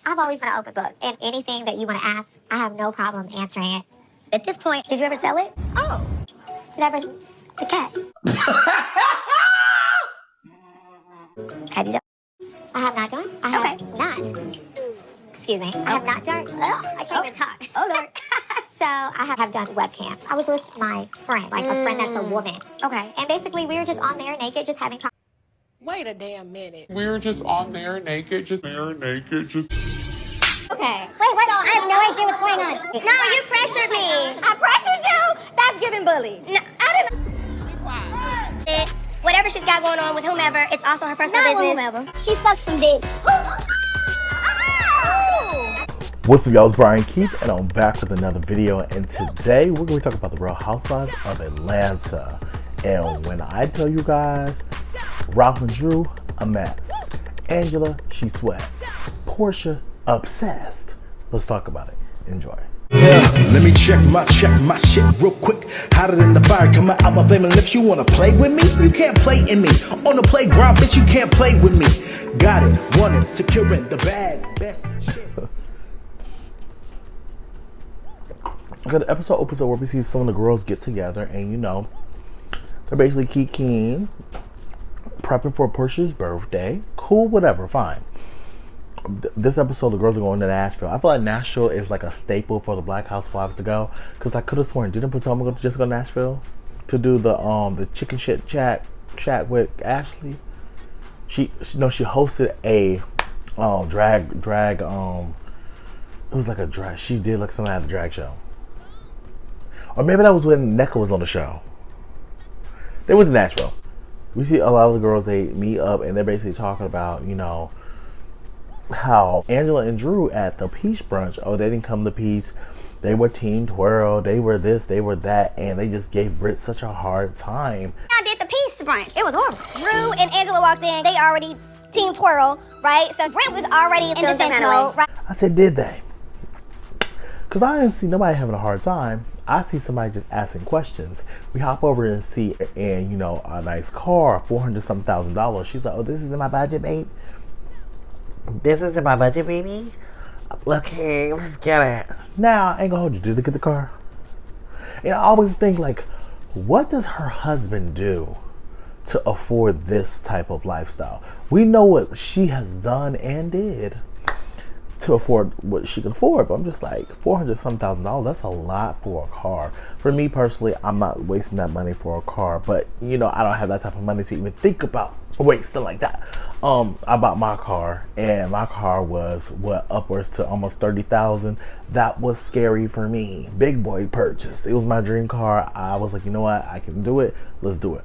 I've always been an open book, and anything that you want to ask, I have no problem answering it. At this point, did you ever sell it? Oh. Did I ever? The cat. Have you done? I have not done. I have not. Excuse me. I have not done. Ugh, I can't even talk. Oh, Lord. So I have done webcam. I was with my friend, like a friend that's a woman. Okay. And basically, we were just on there naked, just having. Wait a damn minute. We were just on there naked, just there naked, just. Okay. Wait, I have no idea what's going on. No, you pressured me. I pressured you? That's giving bully. No, I didn't. Whatever she's got going on with whomever, it's also her personal business. Whomever. She fucks some dick. What's up, y'all? It's Brian Keith, and I'm back with another video. And today we're going to talk about the Real Housewives of Atlanta. And when I tell you guys, Ralph and Drew, a mess. Angela, she sweats. Portia, obsessed. Let's talk about it. Enjoy. Yeah, let me check my shit real quick. Hotter than the fire coming out my flame. And if you wanna play with me, you can't play in me. On the playground, bitch, you can't play with me. Got it, want it, securing the bag, best shit. Okay, the episode opens up where we see some of the girls get together, and you know, they're basically kikiing, prepping for Portia's birthday. Cool, whatever, fine. This episode, the girls are going to Nashville. I feel like Nashville is like a staple for the Black Housewives to go, because I could have sworn, didn't Potomac just go to Nashville to do the chicken shit chat with Ashley? She hosted a drag it was like a drag. She did like something at the drag show, or maybe that was when NECA was on the show. They went to Nashville. We see a lot of the girls, they meet up and they're basically talking about, you know, how Angela and Drew at the Peach Brunch, oh, they didn't come to Peach, they were Team Twirl, they were this, they were that, and they just gave Britt such a hard time. I did the Peach Brunch. It was horrible. Drew and Angela walked in, they already Team Twirl, right? So Britt was already in defense mode, right? I said, did they? Because I didn't see nobody having a hard time. I see somebody just asking questions. We hop over and see, and you know, a nice car, $400,000. She's like, oh, this is in my budget, babe. This is in my budget, baby. Okay, let's get it. Now, I ain't gonna hold you. Did they get the car? And I always think, like, what does her husband do to afford this type of lifestyle? We know what she has done and did to afford what she can afford, but I'm just like, $400,000, that's a lot for a car. For me personally, I'm not wasting that money for a car, but you know, I don't have that type of money to even think about wasting like that. I bought my car, and my car was upwards to almost $30,000. That was scary for me. Big boy purchase. It was my dream car. I was like, you know what, I can do it, let's do it.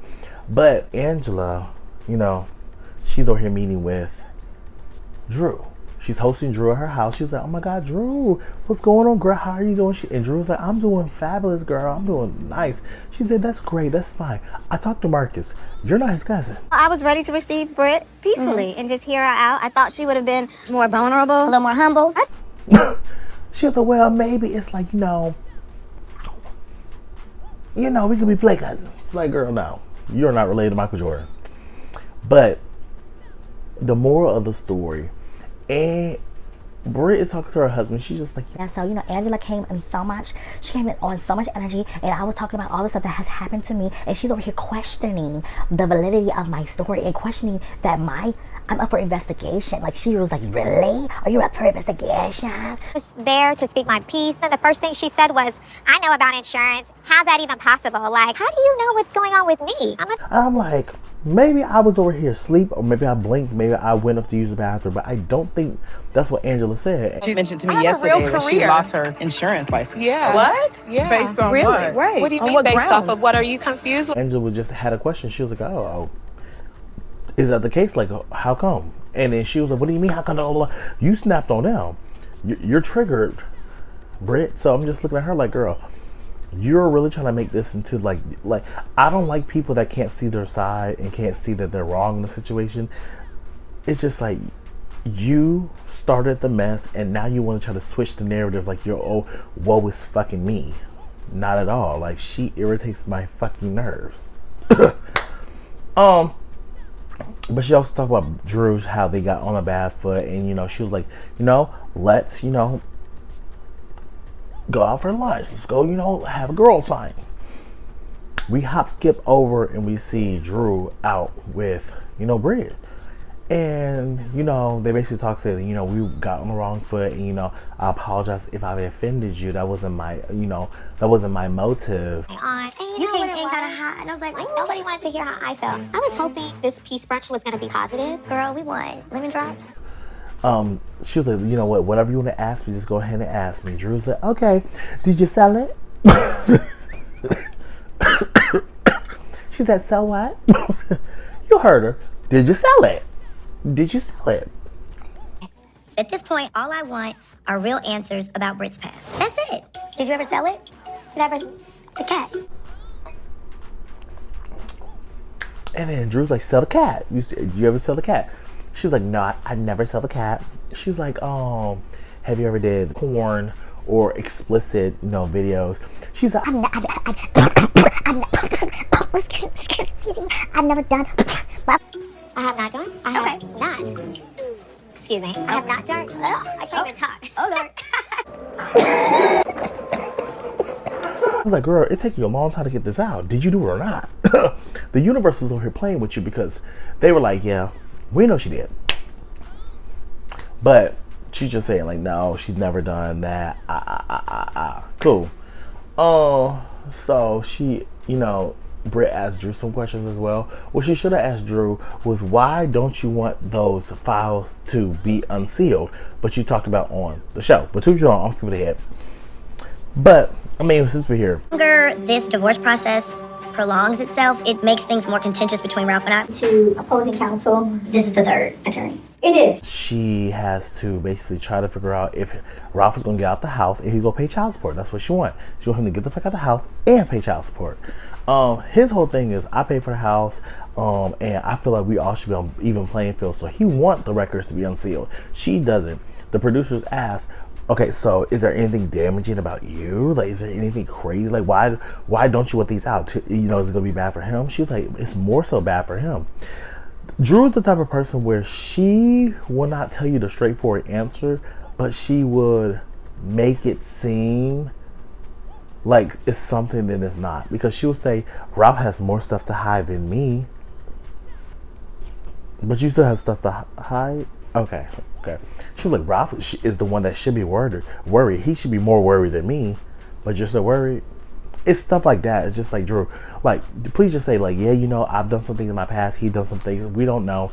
But Angela, you know, she's over here meeting with Drew. She's hosting Drew at her house. She's like, oh my God, Drew, what's going on, girl? How are you doing? And Drew's like, I'm doing fabulous, girl. I'm doing nice. She said, that's great. That's fine. I talked to Marcus. You're not his cousin. I was ready to receive Britt peacefully and just hear her out. I thought she would have been more vulnerable, a little more humble. She was like, well, maybe it's like, you know, we could be play cousins. Like, girl, no. You're not related to Michael Jordan. But the moral of the story, and Britt is talking to her husband. She's just like, yeah, so, you know, Angela came in so much. She came in on so much energy. And I was talking about all the stuff that has happened to me. And she's over here questioning the validity of my story and questioning that I'm up for investigation. Like, she was like, really? Are you up for investigation? I was there to speak my piece. And the first thing she said was, I know about insurance. How's that even possible? Like, how do you know what's going on with me? I'm like, maybe I was over here asleep, or maybe I blinked, maybe I went up to use the bathroom, but I don't think that's what Angela said. She mentioned to me yesterday that she lost her insurance license. Yeah. What? Yeah. Based on really? what? Right. What do you mean based off of what? Are you confused with? Angela just had a question. She was like, oh, is that the case? Like, how come? And then she was like, what do you mean? How come? You snapped on them. You're triggered, Britt. So I'm just looking at her like, girl, you're really trying to make this into like I don't like people that can't see their side and can't see that they're wrong in the situation. It's just like, you started the mess and now you want to try to switch the narrative like you're, oh, woe is fucking me. Not at all. Like, she irritates my fucking nerves. But she also talked about Drew's, how they got on a bad foot, and you know, she was like, you know, let's, you know, go out for lunch. Let's go, you know, have a girl time. We hop skip over and we see Drew out with, you know, Brid. And, you know, they basically talk, saying, you know, we got on the wrong foot, and, you know, I apologize if I offended you. That wasn't my, you know, that wasn't my motive. And you know what it was? Kind of hot, and I was like Nobody wanted to hear how I felt. I was hoping this peace brunch was going to be positive. girl, we want lemon drops. She was like, you know what, whatever you want to ask me, just go ahead and ask me. Drew was like, okay, did you sell it? She said, so what? You heard her. Did you sell it? Did you sell it? At this point, all I want are real answers about Brit's past. That's it. Did you ever sell it? Did I ever? The cat. And then Drew's like, sell the cat. Did you ever sell the cat? She was like, no, I never sell the cat. She was like, have you ever did porn or explicit, you know, videos? She's like, I've never done. I have not done. I have not. Excuse me. I have not done. Ugh, I can't even talk. Oh, Lord. I was like, girl, it's taking you a long time to get this out. Did you do it or not? The universe was over here playing with you because they were like, yeah, we know she did. But she's just saying, like, no, she's never done that. Cool. So she, you know, Britt asked Drew some questions as well. What she should have asked Drew was, why don't you want those files to be unsealed? But you talked about on the show. But to be honest, I'm skipping ahead. But, I mean, since we're here. The longer this divorce process prolongs itself, it makes things more contentious between Ralph and I. To opposing counsel, this is the third attorney. It is. She has to basically try to figure out if Ralph is going to get out the house and he's going to pay child support. That's what she wants. She wants him to get the fuck out of the house and pay child support. His whole thing is, I pay for the house, and I feel like we all should be on even playing field. So he wants the records to be unsealed. She doesn't. The producers ask, okay, so is there anything damaging about you? Like, is there anything crazy? Like, why don't you want these out? You know, is it going to be bad for him? She's like, it's more so bad for him. Drew is the type of person where she will not tell you the straightforward answer, but she would make it seem like it's something that it's not. Because she'll say, Ralph has more stuff to hide than me. But you still have stuff to hide? Okay. She was like, Ralph is the one that should be worried. He should be more worried than me. But you're still worried? It's stuff like that. It's just like, Drew, like, please just say, like, yeah, you know, I've done some things in my past. He done some things. We don't know.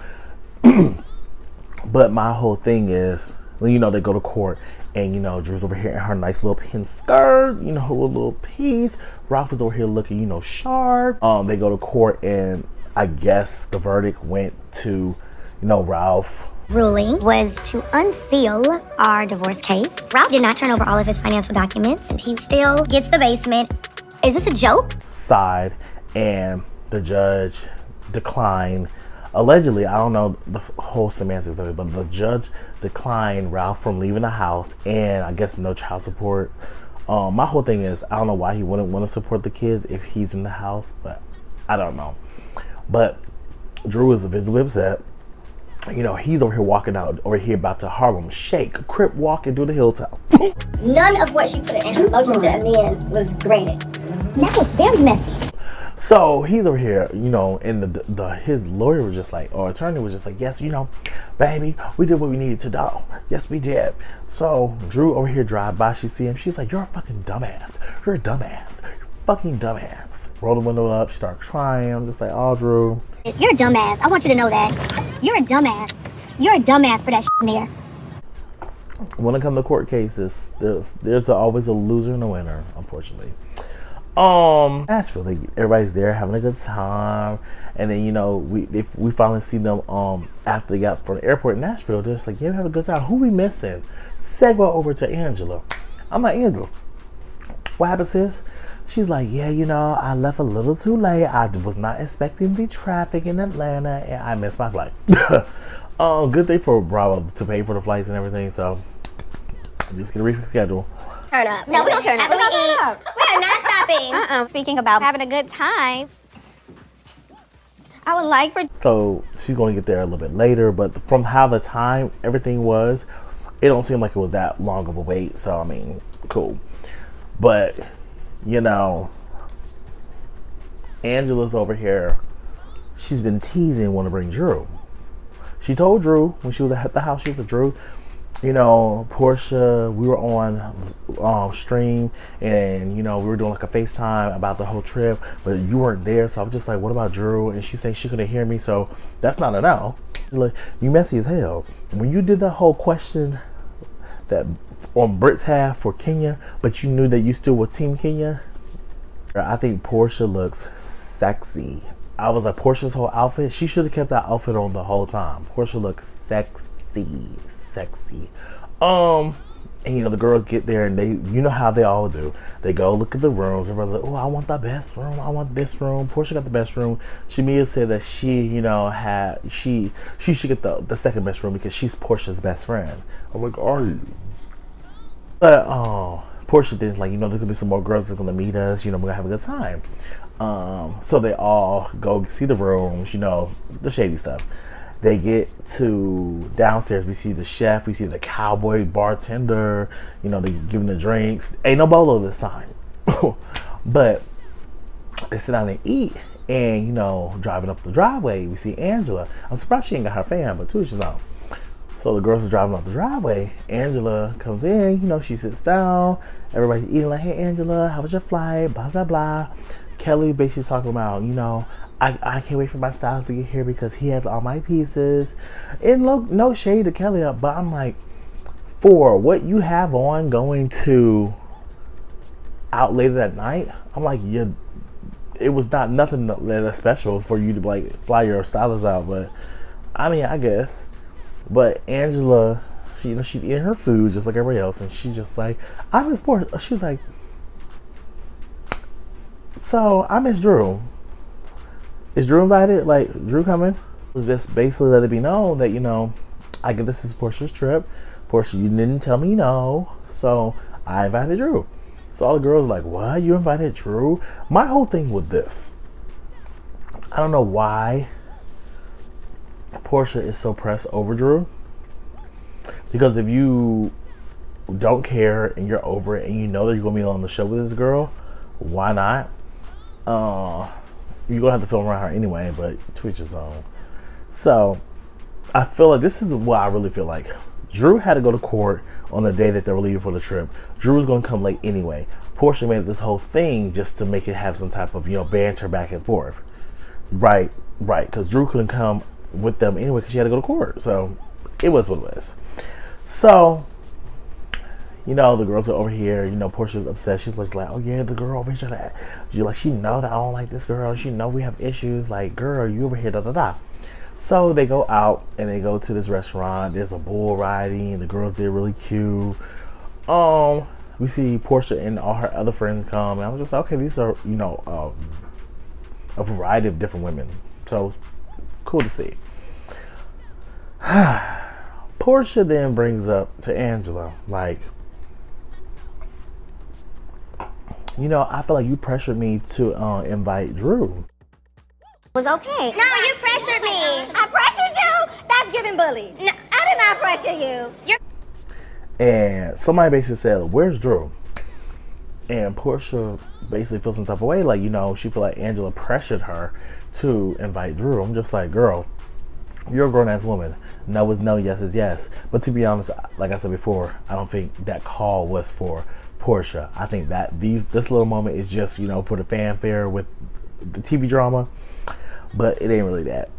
But my whole thing is, well, you know, they go to court and, you know, Drew's over here in her nice little pin skirt, you know, her little piece. Ralph is over here looking, you know, sharp. They go to court and I guess the verdict went to, you know, Ralph. Ruling was to unseal our divorce case. Ralph did not turn over all of his financial documents, and he still gets the basement. Is this a joke? Side, and the judge declined. Allegedly, I don't know the whole semantics of it, but the judge declined Ralph from leaving the house, and I guess no child support. My whole thing is, I don't know why he wouldn't want to support the kids if he's in the house, but I don't know. But Drew is visibly upset. You know, he's over here walking out, over here about to Harlem Shake, crip walking through the hilltop. None of what she put in her motions at me was graded. That was very messy. So he's over here, you know, and his lawyer was just like, or attorney was just like, yes, you know, baby, we did what we needed to do. Yes, we did. So Drew over here drive by, she see him, she's like, you're a fucking dumbass. You're a dumbass. You're a fucking dumbass. Roll the window up, she start crying. I'm just like, oh, Drew. You're a dumbass. I want you to know that. You're a dumbass. You're a dumbass for that shit in there. When it comes to court cases, there's always a loser and a winner, unfortunately. Nashville, everybody's there having a good time, and then, you know, we finally see them after they got from the airport in Nashville. They're just like, yeah, we have a good time. Who we missing? Segue over to Angela. I'm like, Angela, what happened, sis? She's like, yeah, you know, I left a little too late. I was not expecting the traffic in Atlanta, and I missed my flight. Good thing for Bravo to pay for the flights and everything, so I'm just gonna reschedule. Turn up. No, we don't turn up. We don't turn up. We are not stopping. Speaking about having a good time, I would like for... So she's going to get there a little bit later, but from how the time everything was, it don't seem like it was that long of a wait. So I mean, cool. But you know, Angela's over here. She's been teasing, want to bring Drew. She told Drew when she was at the house, she said, Drew, you know, Portia, we were on stream, and you know, we were doing like a FaceTime about the whole trip, but you weren't there. So I was just like, what about Drew? And she said she couldn't hear me, so that's not a no. She's like, you messy as hell. When you did that whole question that on Britt's half for Kenya, but you knew that you still were Team Kenya, I think Portia looks sexy. I was like, Portia's whole outfit, she should have kept that outfit on the whole time. Portia looks sexy. And you know, the girls get there and they, you know how they all do. They go look at the rooms. Everybody's like, oh, I want the best room. I want this room. Portia got the best room. Shamia said that she, you know, she should get the second best room because she's Portia's best friend. I'm like, are you? But Portia did like, you know, there's gonna be some more girls that's gonna meet us. You know, we're gonna have a good time. So they all go see the rooms, you know, the shady stuff. They get to downstairs. We see the chef. We see the cowboy bartender. You know, they giving the drinks. Ain't no bolo this time. But they sit down and eat. And, you know, driving up the driveway, we see Angela. I'm surprised she ain't got her fan, but two she's on. So the girls are driving up the driveway. Angela comes in. You know, she sits down. Everybody's eating like, hey, Angela, how was your flight? Blah, blah, blah. Kelly basically talking about, you know, I can't wait for my stylist to get here because he has all my pieces. And look, no shade to Kelly up, but I'm like, for what you have on going to out later that night, I'm like, it was not nothing that special for you to like fly your stylist out. But I mean, I guess. But Angela, she, you know, she's eating her food just like everybody else, and she's just like, I miss Portia. She's like, so I miss Drew. Is Drew invited? Like, Drew coming? Just basically let it be known that, you know, I get this is Portia's trip. Portia, you didn't tell me no, so I invited Drew. So all the girls are like, what? You invited Drew? My whole thing with this, I don't know why Portia is so pressed over Drew. Because if you don't care and you're over it and you know that you're going to be on the show with this girl, why not? You're gonna have to film around her anyway, but Twitch is on. So I feel like this is what I really feel like. Drew had to go to court on the day that they were leaving for the trip. Drew was gonna come late anyway. Portia made this whole thing just to make it have some type of, you know, banter back and forth. Right, because Drew couldn't come with them anyway because she had to go to court. So it was what it was. So, you know, the girls are over here. You know, Portia's upset. She's like, oh yeah, the girl over here trying to, she know that I don't like this girl. She know we have issues. Like, girl, you over here, da da da. So they go out and they go to this restaurant. There's a bull riding. The girls did really cute. We see Portia and all her other friends come, and I was just like, okay, these are, you know, a variety of different women. So cool to see. Portia then brings up to Angela, like, you know, I feel like you pressured me to invite Drew. Was okay. No, you pressured me. I pressured you? That's giving bully. No, I did not pressure you. And somebody basically said, where's Drew? And Portia basically feels some type of way, like, you know, she feel like Angela pressured her to invite Drew. I'm just like, girl, you're a grown-ass woman. No is no, yes is yes. But to be honest, like I said before, I don't think that call was for Portia. I think that this little moment is just, you know, for the fanfare with the TV drama. But it ain't really that.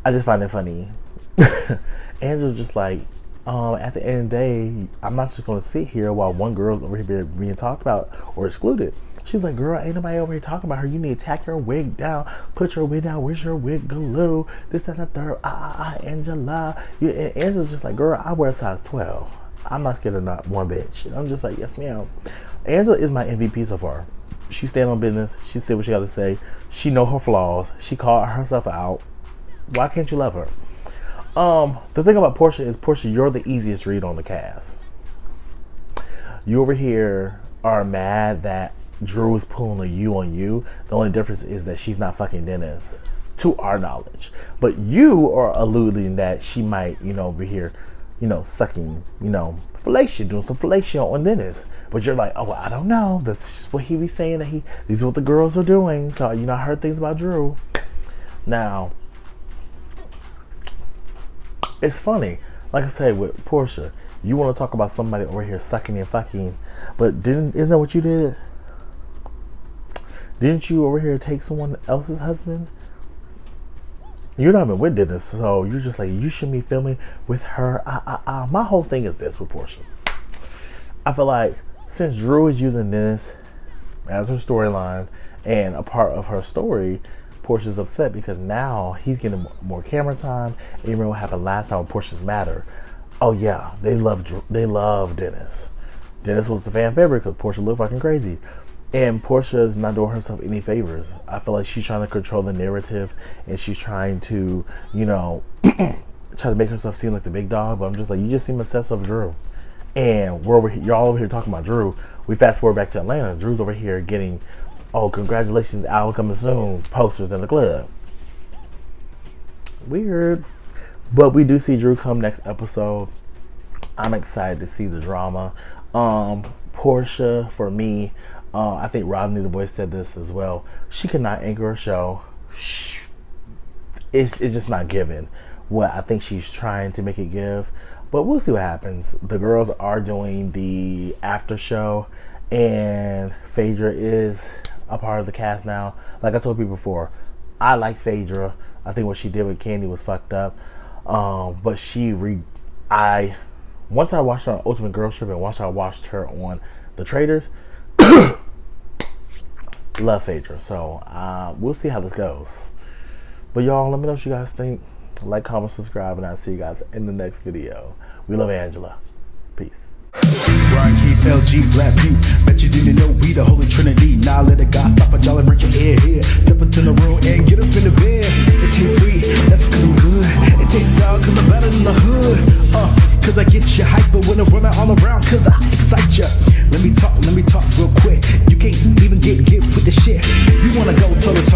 I just find it funny. Angela's just like, at the end of the day, I'm not just gonna sit here while one girl's over here being talked about or excluded. She's like, girl, ain't nobody over here talking about her. You need to tack your wig down, put your wig down. Where's your wig glue? This, that, and the third. Angela. And Angela's just like, girl, I wear a size 12. I'm not scared of not one bitch. And I'm just like, yes, ma'am. Angela is my MVP so far. She stand on business. She said what she got to say. She know her flaws. She called herself out. Why can't you love her? The thing about Portia is, Portia, you're the easiest read on the cast. You over here are mad that Drew is pulling a you on you. The only difference is that she's not fucking Dennis. to our knowledge. But you are alluding that she might, be here, sucking, fellatio, doing some fellatio on Dennis. But you're like, oh, well, I don't know. That's just what he be saying, that these are what the girls are doing. So, I heard things about Drew. Now, it's funny. Like I said, with Portia, you want to talk about somebody over here sucking and fucking, but isn't that what you did? Didn't you over here take someone else's husband? You're not even with Dennis, so you're just like, you shouldn't be filming with her. My whole thing is this with Portia. I feel like since Drew is using Dennis as her storyline and a part of her story, Portia's upset because now he's getting more camera time. And you remember what happened last time with Portia's Matter? Oh yeah, they love Dennis. Dennis was a fan favorite because Portia looked fucking crazy. And Portia is not doing herself any favors. I feel like she's trying to control the narrative and she's trying to, try to make herself seem like the big dog. But I'm just like, you just seem obsessed with Drew. And we're over here, you're all over here talking about Drew. We fast forward back to Atlanta. Drew's over here getting, oh, congratulations, album coming soon, posters in the club. Weird. But we do see Drew come next episode. I'm excited to see the drama. Portia, for me, I think Rodney the Voice said this as well. She cannot anchor a show. It's just not given what I think she's trying to make it give. But we'll see what happens. The girls are doing the after show, and Phaedra is a part of the cast now. Like I told people before, I like Phaedra. I think what she did with Candy was fucked up. But once I watched her on Ultimate Girl Trip and once I watched her on The Traitors, love Phaedra. So we'll see how this goes. But y'all, let me know what you guys think. Like, comment, subscribe, and I'll see you guys in the next video. We love Angela. Peace. Brian Keith, LG, Black Butte. Bet you didn't know we the Holy Trinity. Now let a guy stop a y'all and break your ear here. Step into the room and get up in the bed. It tastes sweet, that's cause I'm good. It tastes sour cause I'm better than the hood. Cause I get you hyper when I'm running all around cause I excite ya. Let me talk real quick. You can't even get with the shit. You wanna go toe to toe